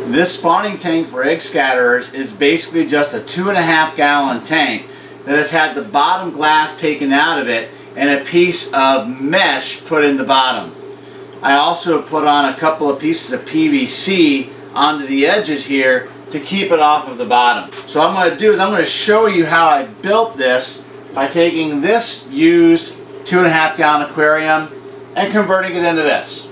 This spawning tank for egg scatterers is basically just a 2.5 gallon tank that has had the bottom glass taken out of it and a piece of mesh put in the bottom. I also put on a couple of pieces of PVC onto the edges here to keep it off of the bottom. So what I'm going to do is I'm going to show you how I built this by taking this used 2.5 gallon aquarium and converting it into this.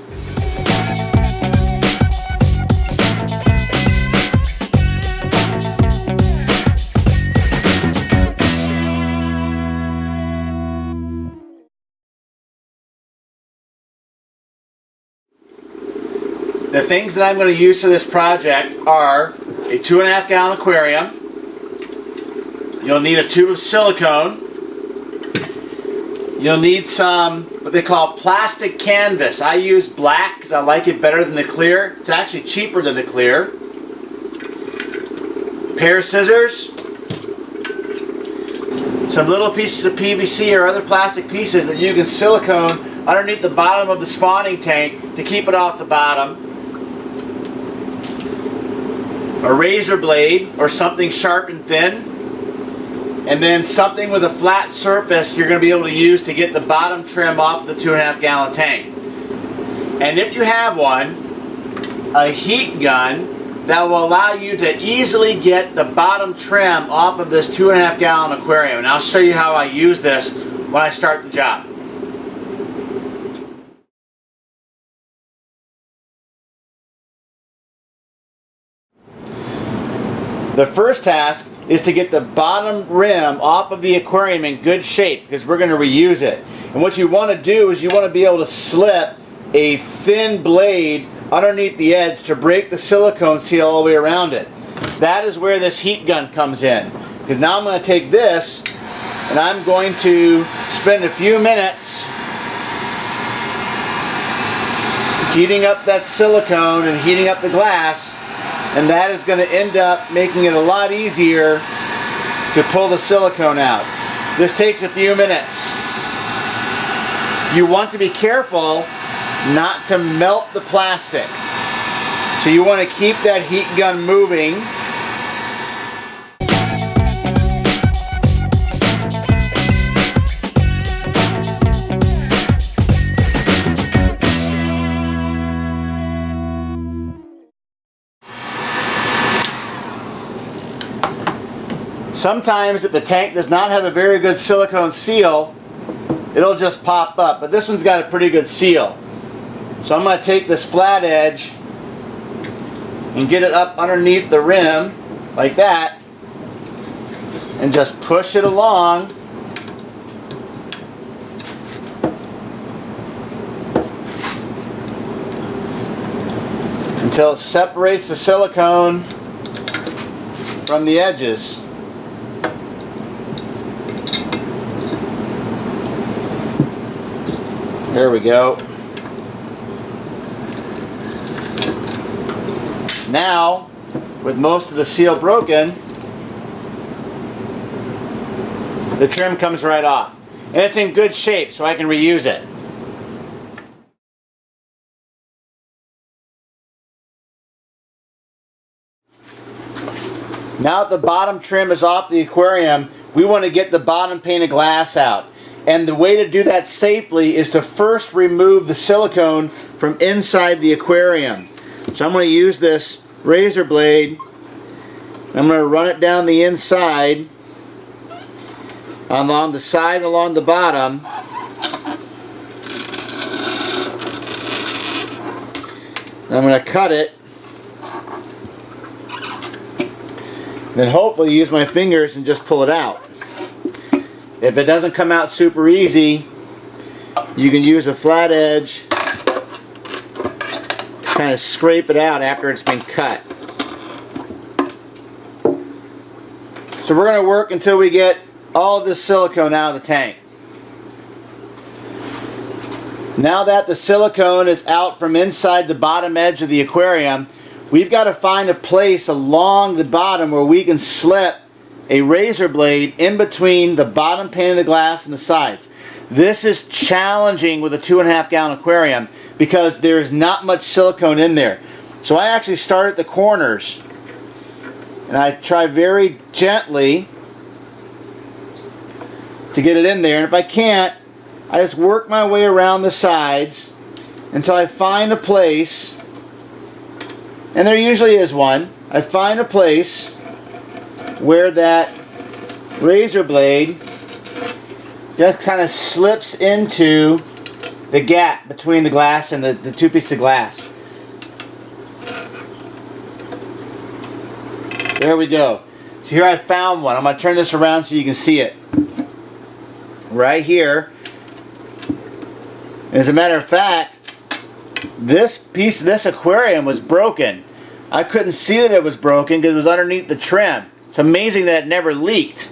The things that I'm going to use for this project are a 2.5 gallon aquarium. You'll need a tube of silicone. You'll need some what they call plastic canvas. I use black because I like it better than the clear. It's actually cheaper than the clear. A pair of scissors. Some little pieces of PVC or other plastic pieces that you can silicone underneath the bottom of the spawning tank to keep it off the bottom. A razor blade or something sharp and thin, and then something with a flat surface you're going to be able to use to get the bottom trim off the 2.5 gallon tank. And if you have one, a heat gun that will allow you to easily get the bottom trim off of this 2.5 gallon aquarium. And I'll show you how I use this when I start the job. The first task is to get the bottom rim off of the aquarium in good shape because we're going to reuse it. And what you want to do is you want to be able to slip a thin blade underneath the edge to break the silicone seal all the way around it. That is where this heat gun comes in. Because now I'm going to take this and I'm going to spend a few minutes heating up that silicone and heating up the glass. And that is going to end up making it a lot easier to pull the silicone out. This takes a few minutes. You want to be careful not to melt the plastic. So you want to keep that heat gun moving. Sometimes if the tank does not have a very good silicone seal, it'll just pop up. But this one's got a pretty good seal. So I'm going to take this flat edge and get it up underneath the rim like that and just push it along until it separates the silicone from the edges. There we go. Now, with most of the seal broken, the trim comes right off. And it's in good shape, so I can reuse it. Now that the bottom trim is off the aquarium, we want to get the bottom pane of glass out. And the way to do that safely is to first remove the silicone from inside the aquarium. So I'm going to use this razor blade. I'm going to run it down the inside, along the side and along the bottom. And I'm going to cut it. Then hopefully use my fingers and just pull it out. If it doesn't come out super easy, you can use a flat edge, kind of scrape it out after it's been cut. So we're going to work until we get all of this silicone out of the tank. Now that the silicone is out from inside the bottom edge of the aquarium, we've got to find a place along the bottom where we can slip a razor blade in between the bottom pane of the glass and the sides. This is challenging with a 2.5 gallon aquarium because there's not much silicone in there. So I actually start at the corners, and I try very gently to get it in there, and if I can't, I just work my way around the sides until I find a place, and there usually is one. I find a place where that razor blade just kind of slips into the gap between the glass and the two pieces of glass. There we go. So here I found one. I'm going to turn this around so you can see it. Right here. As a matter of fact, this piece of this aquarium was broken. I couldn't see that it was broken because it was underneath the trim. It's amazing that it never leaked.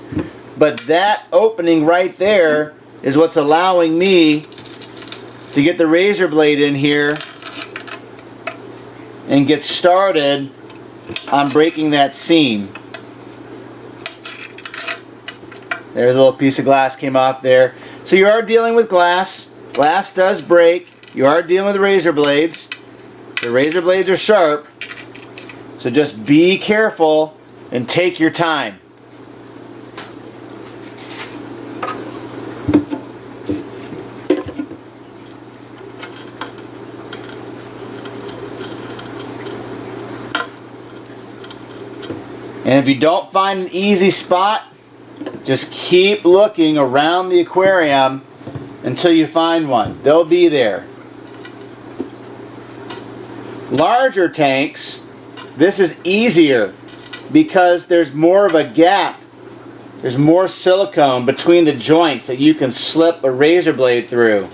But that opening right there is what's allowing me to get the razor blade in here and get started on breaking that seam. There's a little piece of glass came off there. So you are dealing with glass. Glass does break. You are dealing with razor blades. The razor blades are sharp. So just be careful and take your time. And if you don't find an easy spot, just keep looking around the aquarium until you find one. They'll be there. Larger tanks, this is easier because there's more of a gap. There's more silicone between the joints that you can slip a razor blade through.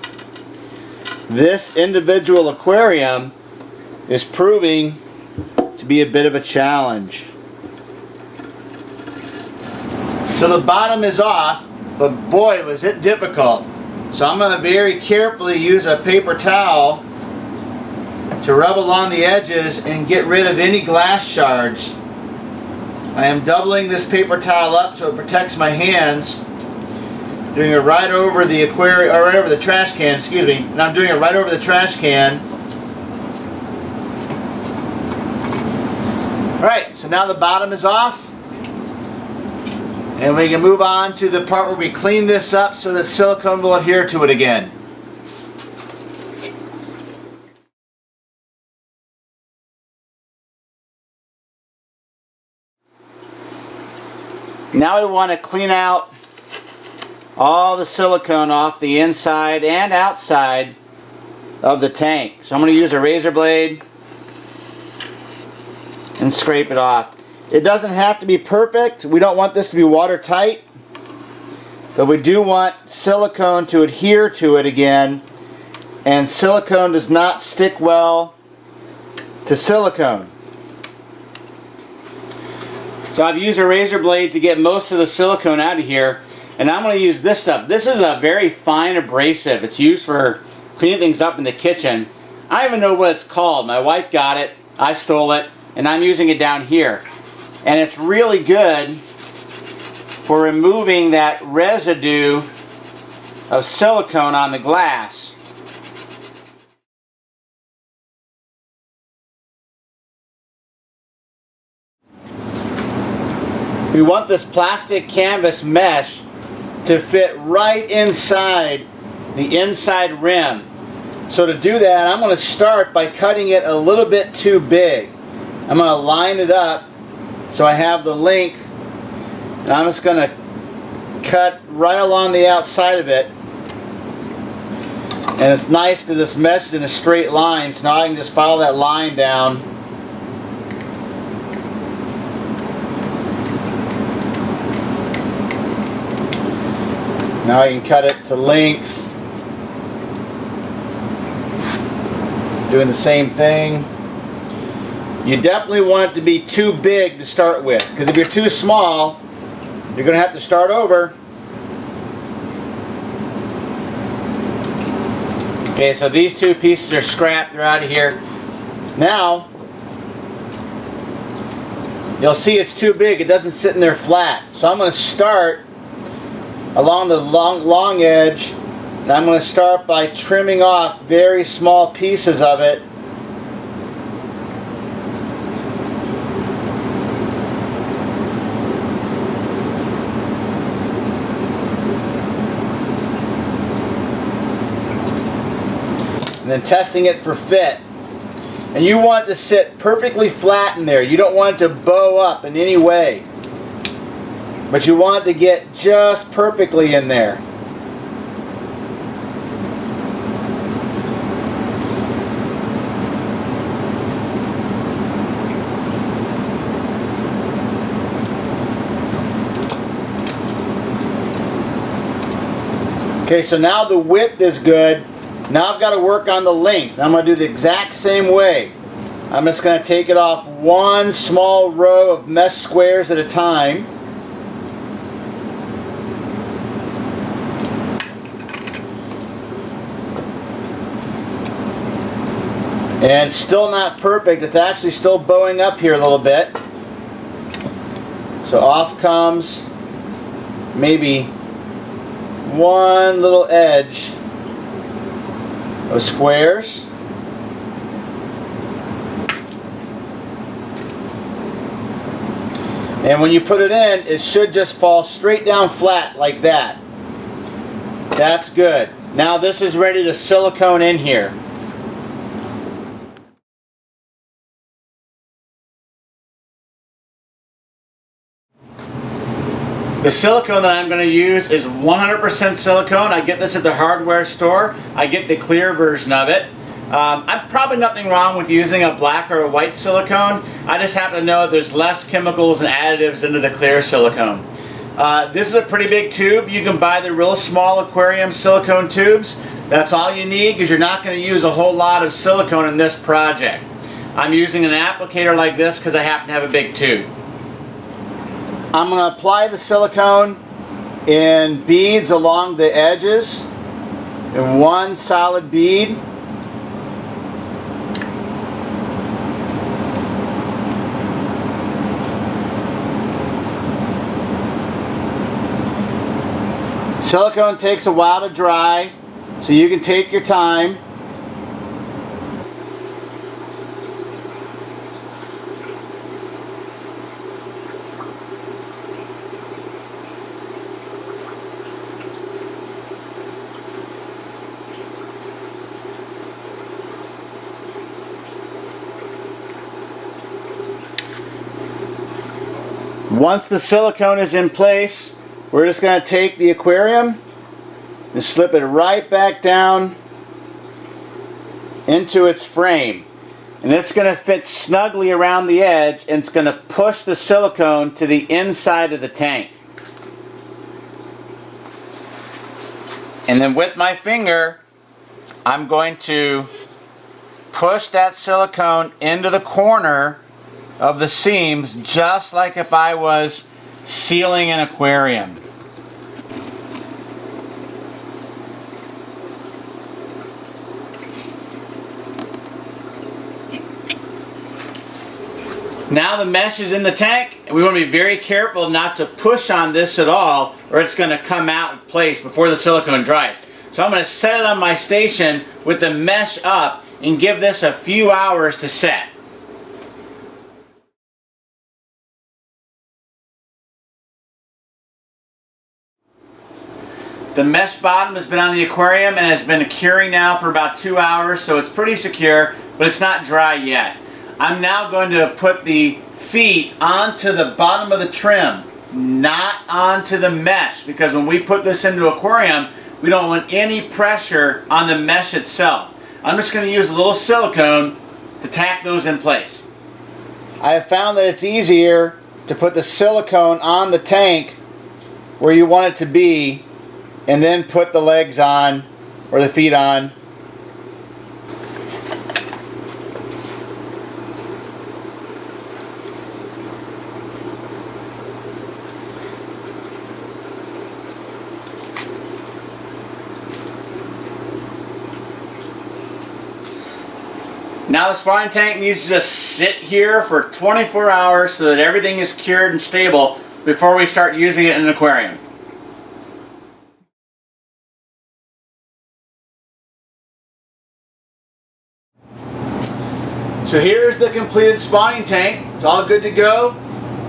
This individual aquarium is proving to be a bit of a challenge. So the bottom is off, but boy was it difficult. So I'm going to very carefully use a paper towel to rub along the edges and get rid of any glass shards. I am doubling this paper towel up so it protects my hands. Doing it right over the aquarium, or right over the trash can, excuse me. And I'm doing it right over the trash can. Alright, so now the bottom is off. And we can move on to the part where we clean this up so that silicone will adhere to it again. Now we want to clean out all the silicone off the inside and outside of the tank. So I'm going to use a razor blade and scrape it off. It doesn't have to be perfect. We don't want this to be watertight, but we do want silicone to adhere to it again, and silicone does not stick well to silicone. So I've used a razor blade to get most of the silicone out of here, and I'm going to use this stuff. This is a very fine abrasive. It's used for cleaning things up in the kitchen. I don't even know what it's called. My wife got it, I stole it, and I'm using it down here. And it's really good for removing that residue of silicone on the glass. We want this plastic canvas mesh to fit right inside the inside rim. So to do that, I'm going to start by cutting it a little bit too big. I'm going to line it up so I have the length, and I'm just going to cut right along the outside of it. And it's nice because this mesh is in a straight line, so now I can just follow that line down. Now I can cut it to length. Doing the same thing. You definitely want it to be too big to start with, because if you're too small, you're going to have to start over. Okay, so these two pieces are scrapped, they're out of here. Now, you'll see it's too big, it doesn't sit in there flat. So I'm going to start along the long edge, and I'm going to start by trimming off very small pieces of it. and then testing it for fit. And you want it to sit perfectly flat in there. You don't want it to bow up in any way. But you want it to get just perfectly in there. Okay, so now the width is good. Now I've got to work on the length. I'm going to do the exact same way. I'm just going to take it off one small row of mesh squares at a time. And it's still not perfect. It's actually still bowing up here a little bit. So off comes maybe one little edge of squares. And when you put it in, it should just fall straight down flat like that. That's good. Now this is ready to silicone in here. The silicone that I'm going to use is 100% silicone. I get this at the hardware store. I get the clear version of it. I'm probably nothing wrong with using a black or a white silicone. I just happen to know that there's less chemicals and additives into the clear silicone. This is a pretty big tube. You can buy the real small aquarium silicone tubes. That's all you need because you're not going to use a whole lot of silicone in this project. I'm using an applicator like this because I happen to have a big tube. I'm going to apply the silicone in beads along the edges in one solid bead. Silicone takes a while to dry, so you can take your time. Once the silicone is in place, we're just going to take the aquarium and slip it right back down into its frame. And it's going to fit snugly around the edge, and it's going to push the silicone to the inside of the tank. And then with my finger, I'm going to push that silicone into the corner of the seams, just like if I was sealing an aquarium. Now the mesh is in the tank, and we want to be very careful not to push on this at all, or it's going to come out of place before the silicone dries. So I'm going to set it on my station with the mesh up and give this a few hours to set. The mesh bottom has been on the aquarium and has been curing now for about 2 hours, so it's pretty secure, but it's not dry yet. I'm now going to put the feet onto the bottom of the trim, not onto the mesh, because when we put this into aquarium, we don't want any pressure on the mesh itself. I'm just going to use a little silicone to tack those in place. I have found that it's easier to put the silicone on the tank where you want it to be, and then put the legs on, or the feet on. Now the spawning tank needs to just sit here for 24 hours so that everything is cured and stable before we start using it in an aquarium. So here's the completed spawning tank. It's all good to go.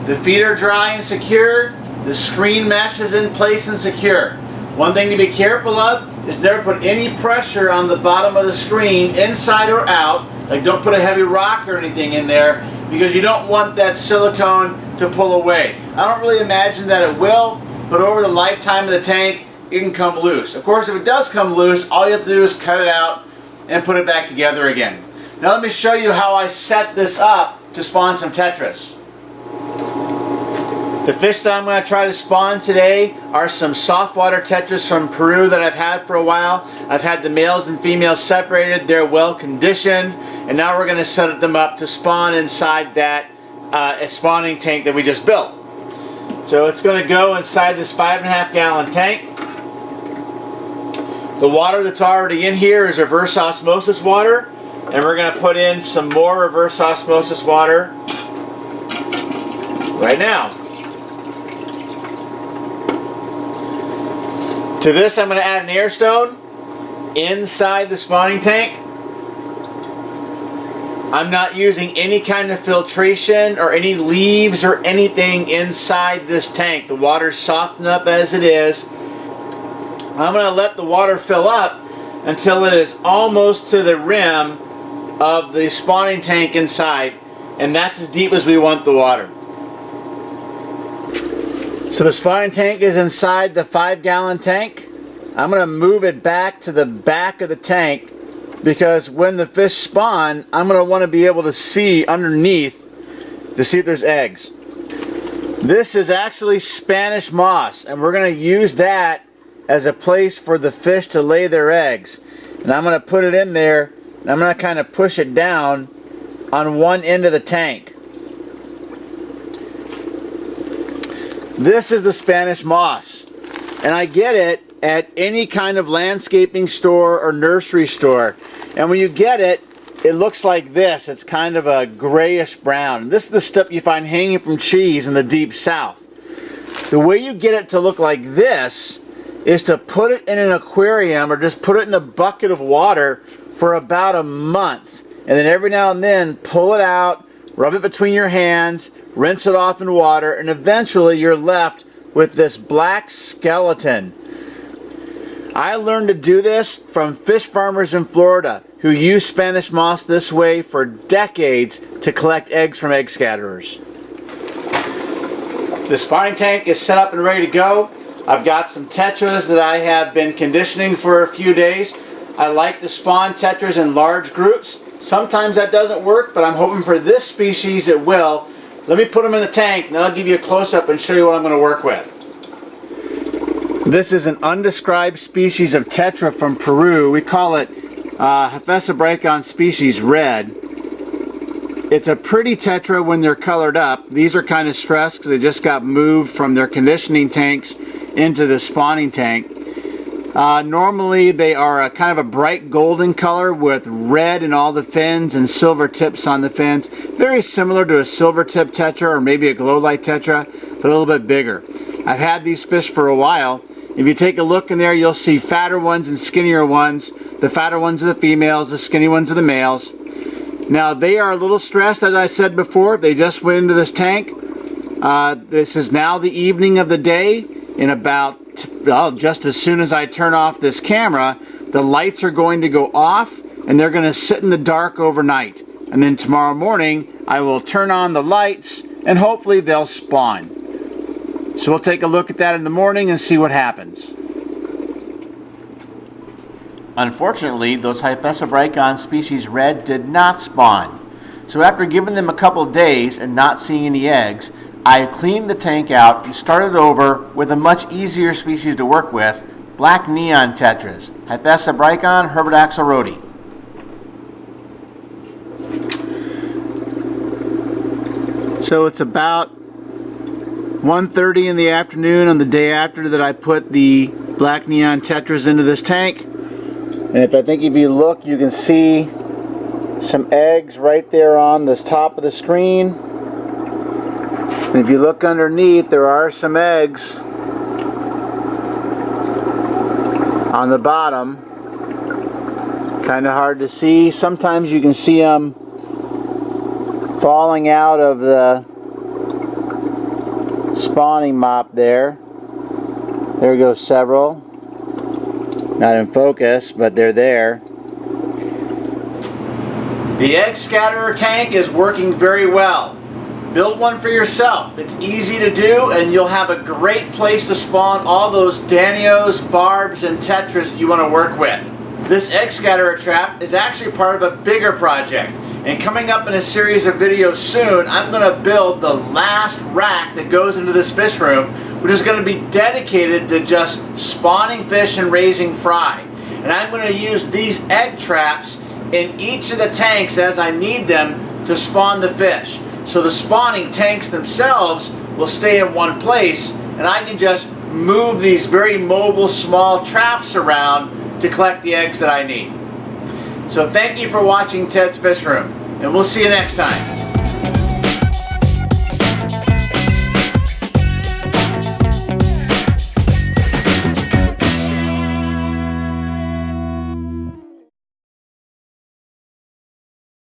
The feet are dry and secure. The screen mesh is in place and secure. One thing to be careful of is never put any pressure on the bottom of the screen, inside or out. Like, don't put a heavy rock or anything in there, because you don't want that silicone to pull away. I don't really imagine that it will, but over the lifetime of the tank, it can come loose. Of course, if it does come loose, all you have to do is cut it out and put it back together again. Now let me show you how I set this up to spawn some tetras. The fish that I'm going to try to spawn today are some softwater tetras from Peru that I've had for a while. I've had the males and females separated, they're well conditioned, and now we're going to set them up to spawn inside that spawning tank that we just built. So it's going to go inside this 5.5 gallon tank. The water that's already in here is reverse osmosis water, and we're going to put in some more reverse osmosis water right now. To this, I'm going to add an air stone inside the spawning tank. I'm not using any kind of filtration or any leaves or anything inside this tank. The water's softened up as it is. I'm going to let the water fill up until it is almost to the rim of the spawning tank inside, and that's as deep as we want the water. So the spawning tank is inside the 5 gallon tank. I'm going to move it back to the back of the tank, because when the fish spawn, I'm going to want to be able to see underneath to see if there's eggs. This is actually Spanish moss, and we're going to use that as a place for the fish to lay their eggs. And I'm going to put it in there, and I'm going to kind of push it down on one end of the tank. This is the Spanish moss, and I get it at any kind of landscaping store or nursery store. And when you get it, it looks like this. It's kind of a grayish brown. This is the stuff you find hanging from trees in the deep south. The way you get it to look like this is to put it in an aquarium or just put it in a bucket of water for about a month. And then every now and then pull it out, rub it between your hands, rinse it off in water, and eventually you're left with this black skeleton. I learned to do this from fish farmers in Florida who use Spanish moss this way for decades to collect eggs from egg scatterers. The spawning tank is set up and ready to go. I've got some tetras that I have been conditioning for a few days. I like to spawn tetras in large groups. Sometimes that doesn't work, but I'm hoping for this species it will. Let me put them in the tank, and then I'll give you a close-up and show you what I'm going to work with. This is an undescribed species of tetra from Peru. We call it Hephaesibrychon species red. It's a pretty tetra when they're colored up. These are kind of stressed because they just got moved from their conditioning tanks into the spawning tank. Normally they are a kind of a bright golden color with red in all the fins and silver tips on the fins. Very similar to a silver tip tetra or maybe a glow light tetra, but a little bit bigger. I've had these fish for a while. If you take a look in there, you'll see fatter ones and skinnier ones. The fatter ones are the females, the skinny ones are the males. Now they are a little stressed, as I said before. They just went into this tank. This is now the evening of the day. In about, well, just as soon as I turn off this camera, the lights are going to go off and they're going to sit in the dark overnight. And then tomorrow morning, I will turn on the lights and hopefully they'll spawn. So we'll take a look at that in the morning and see what happens. Unfortunately, those Hephaesibrychon species red did not spawn. So after giving them a couple days and not seeing any eggs, I cleaned the tank out and started over with a much easier species to work with, black neon tetras, Hephaesibrychon herbidaxylrhodi. So it's about 1:30 in the afternoon on the day after that I put the black neon tetras into this tank. And if you look, you can see some eggs right there on this top of the screen. And if you look underneath, there are some eggs on the bottom. Kind of hard to see. Sometimes you can see them falling out of the spawning mop there. There go several. Not in focus, but they're there. The egg scatterer tank is working very well. Build one for yourself. It's easy to do, and you'll have a great place to spawn all those danios, barbs, and tetras that you want to work with. This egg scatterer trap is actually part of a bigger project, and coming up in a series of videos soon, I'm going to build the last rack that goes into this fish room, which is going to be dedicated to just spawning fish and raising fry. And I'm going to use these egg traps in each of the tanks as I need them to spawn the fish. So the spawning tanks themselves will stay in one place, and I can just move these very mobile small traps around to collect the eggs that I need. So thank you for watching Ted's Fish Room, and we'll see you next time.